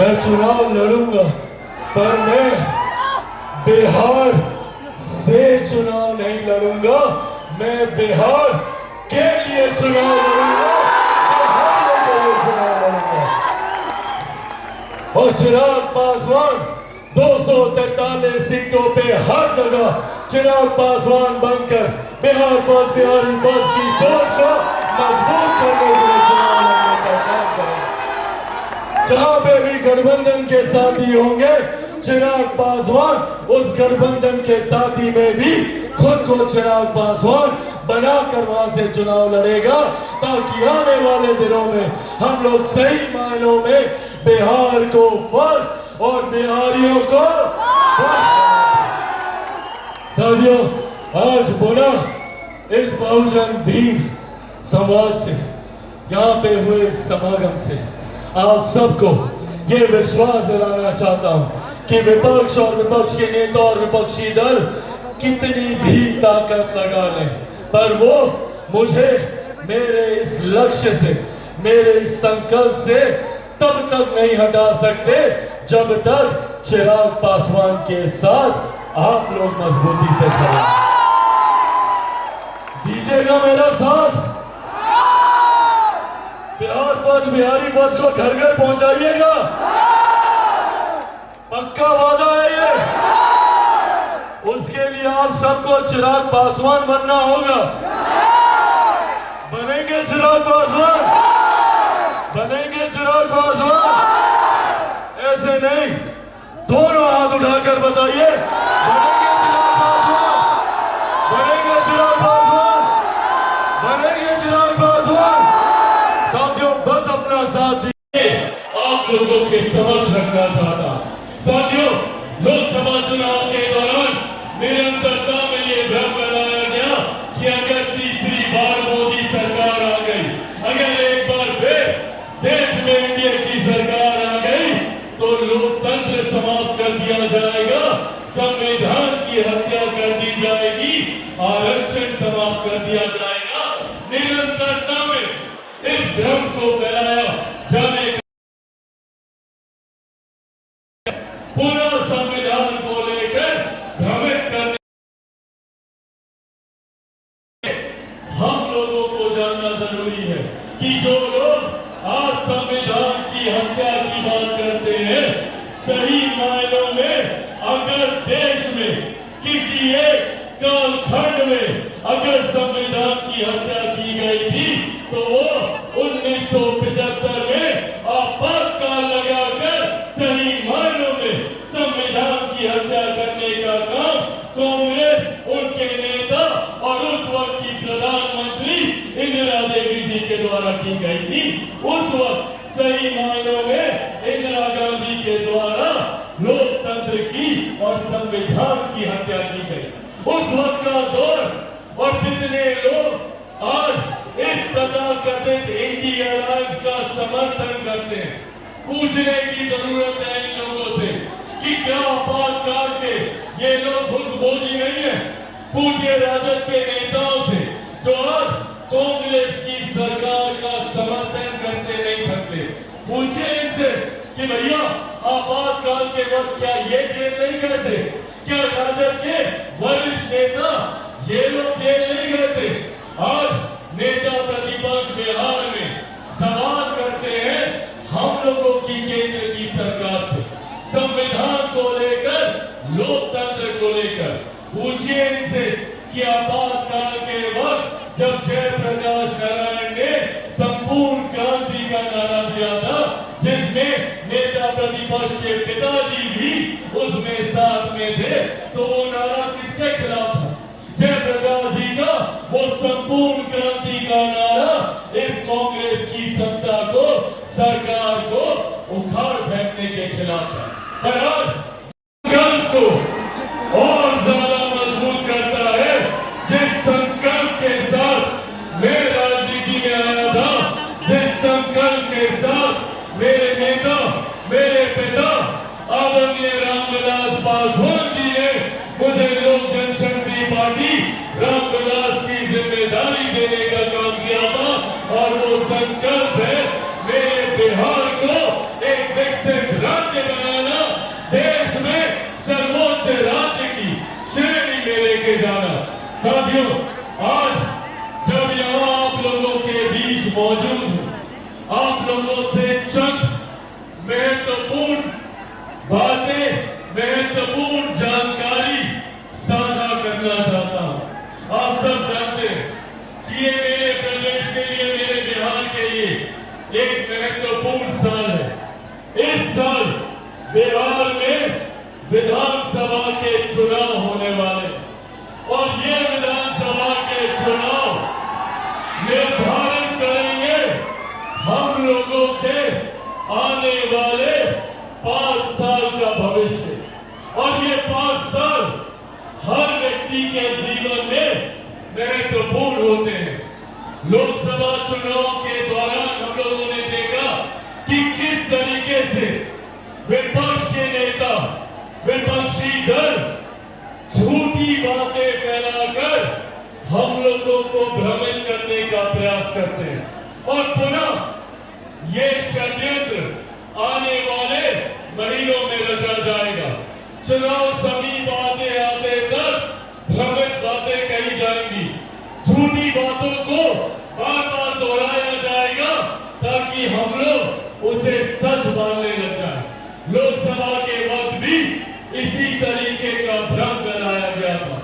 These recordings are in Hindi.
मैं चुनाव लड़ूंगा, पर मैं बिहार से चुनाव नहीं लड़ूंगा, मैं बिहार के लिए चुनाव लड़ूंगा, बिहार के लिए चुनाव लड़ूंगा। और चिराग पासवान 243 सीटों पे हर जगह चिराग पासवान बनकर बिहार फर्स्ट बिहारी फर्स्ट की सोच को मजबूत करने के लिए चुनाव लड़ने का काम करें। जहां पे भी गठबंधन के साथी होंगे, चिराग पासवान उस गठबंधन के साथी में भी खुद को चिराग पासवान बनाकर वहां से चुनाव लड़ेगा, ताकि आने वाले दिनों में हम लोग सही मायनों में बिहार को फर्स्ट और बिहारियों को साथियों, आज बोला इस बहुजन भीम समाज से यहाँ पे हुए समागम से आप सबको ये विश्वास दिलाना चाहता हूं कि विपक्ष और विपक्ष के नेता और विपक्षी दल कितनी भी ताकत लगा लें, पर वो मुझे मेरे इस लक्ष्य से, मेरे इस संकल्प से तब तक नहीं हटा सकते जब तक चिराग पासवान के साथ आप लोग मजबूती से खड़े दीजिएगा मेरा साथ। बिहार फर्स्ट बिहारी फर्स्ट को घर घर पहुंचाइएगा, पक्का वादा है ये। उसके लिए आप सबको चिराग पासवान बनना होगा। बनेंगे चिराग पासवान, बनेंगे चिराग पासवान। ऐसे नहीं, दोनों हाथ उठाकर बताइए, बनेंगे चिराग पासवान, बनेंगे चिराग पासवान। साथियों, बस अपना साथ दीजिए, आप लोगों के समक्ष रखना चाहता। साथियों, लोकसभा चुनाव के दौरान निरंतरता में ये भ्रम बनाया गया कि अगर तीसरी बार मोदी सरकार आ गई, अगर एक बार फिर देश में एनडीए की सरकार आ गई, तो लोकतंत्र समाप्त कर दिया जाएगा, संविधान की हत्या कर दी जाएगी, आरक्षण समाप्त कर दिया जाएगा। निरंतरता में इस भ्रम को फैलाया जाने का पूरा संविधान को लेकर भ्रमित करने, हम लोगों को जानना जरूरी है कि जो लोग आज संविधान की हत्या की बात करते हैं, सही मायनों में अगर देश में किसी एक कालखंड में अगर संविधान की हत्या की गई थी, तो वो 1975 में आपातकाल लगाकर सही मायनों में संविधान की हत्या करने का काम कांग्रेस, उनके नेता और उस वक्त की प्रधानमंत्री इंदिरा देवी जी के द्वारा की गई थी। उस वक्त सही मायनों में इंदिरा गांधी के द्वारा लोकतंत्र की और संविधान की हत्या की गई। उस वक्त का दौर और जितने लोग आज इस तथाकथित इंडिया अलायंस का समर्थन करते हैं, पूछने की जरूरत है इन लोगों से कि क्या आपातकाल के ये लोग भुक्तभोगी नहीं है। पूछिए राजद के नेताओं से जो आज कांग्रेस की सरकार का समर्थन करते नहीं करते, पूछिए इनसे कि भैया आपातकाल के वक्त क्या ये जेल नहीं करते, क्या राजद के वरिष्ठ नेता ये लोग जेल नहीं करते। आज नेता प्रतिपक्ष बिहार में सवाल करते हैं हम लोगों की केंद्र की सरकार से, संविधान को लेकर, लोकतंत्र को लेकर। पूछिए इनसे कि आपातकाल के वक्त जब जयप्रकाश नारायण ने संपूर्ण क्रांति का नारा दिया था, जिसमें नेता प्रतिपक्ष के पिताजी भी उसमें साथ में थे, तो वो नारा किसके खिलाफ था? जयप्रकाश जी का वो संपूर्ण क्रांति का नारा इस कांग्रेस की सत्ता को, सरकार को उखाड़ फेंकने के खिलाफ है। पर आज संकल्प को और ज्यादा मजबूत करता है जिस संकल्प के साथ मैं राजनीति में आया था, जिस संकल्प के साथ मेरे नेता, मेरे पिता आदरणीय रामविलास लेके जाना। साथियों, आज जब यहाँ आप लोगों के बीच मौजूद हूँ, आप लोगों से चंद महत्वपूर्ण बातें, महत्वपूर्ण जानकारी साझा करना चाहता हूँ। आप सब जानते हैं कि ये मेरे प्रदेश के लिए, मेरे बिहार के लिए एक महत्वपूर्ण साल है। इस साल बिहार में विधानसभा के चुनाव होने वाले और ये विधानसभा के चुनाव निर्धारित करेंगे हम लोगों के आने वाले 5 साल का भविष्य। और ये 5 साल हर व्यक्ति के जीवन में महत्वपूर्ण होते हैं। लोकसभा चुनाव के दौरान हम लोगों ने देखा कि किस तरीके से विपक्ष के नेता, विपक्षी दल झूठी बातें फैलाकर हम लोगों को भ्रमित करने का प्रयास करते हैं और पुनः ये षड्यंत्र आने वाले महीनों में रचा जाएगा। चुनाव समीप आते तक भ्रमित बातें कही जाएंगी, झूठी बातों को बार बार दोहराया जाएगा ताकि हम लोग उसे सच मानने लग जाए। लोकसभा के वक्त भी इसी तरीके का भ्रम फैलाया गया था।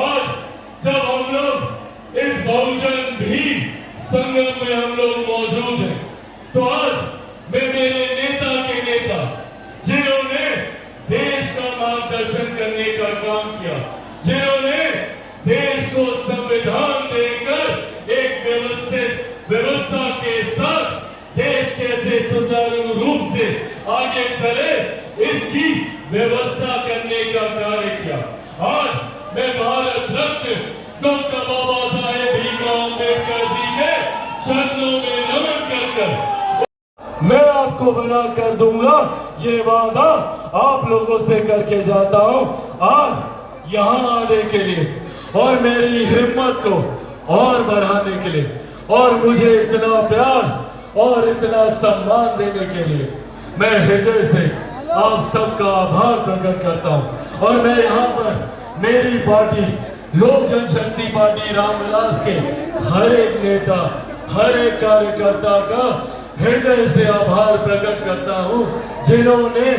आज जब हम लोग इस बहुजन भीम संगम में हम लोग मौजूद हैं, तो आज मैं मेरे नेता के नेता, जिन्होंने देश का मार्गदर्शन करने का काम किया, जिन्होंने देश को संविधान देकर एक व्यवस्थित व्यवस्था के साथ देश कैसे सुचारू रूप से आगे चले, इसकी व्यवस्था करने का कार्य किया। आज मैं भारत रत्न डॉक्टर बाबा साहेब भीमराव अम्बेडकर जी के चरणों में नमन कर मैं आपको बना कर दूंगा, ये वादा आप लोगों से करके जाता हूं आज यहाँ आने के लिए और मेरी हिम्मत को और बढ़ाने के लिए और मुझे इतना प्यार और इतना सम्मान देने के लिए मैं हृदय से आप सबका आभार प्रकट करता हूं। और मैं यहाँ पर मेरी पार्टी लोक जनशक्ति पार्टी रामविलास के हर एक नेता, हर एक कार्यकर्ता का हृदय से आभार प्रकट करता हूं, जिन्होंने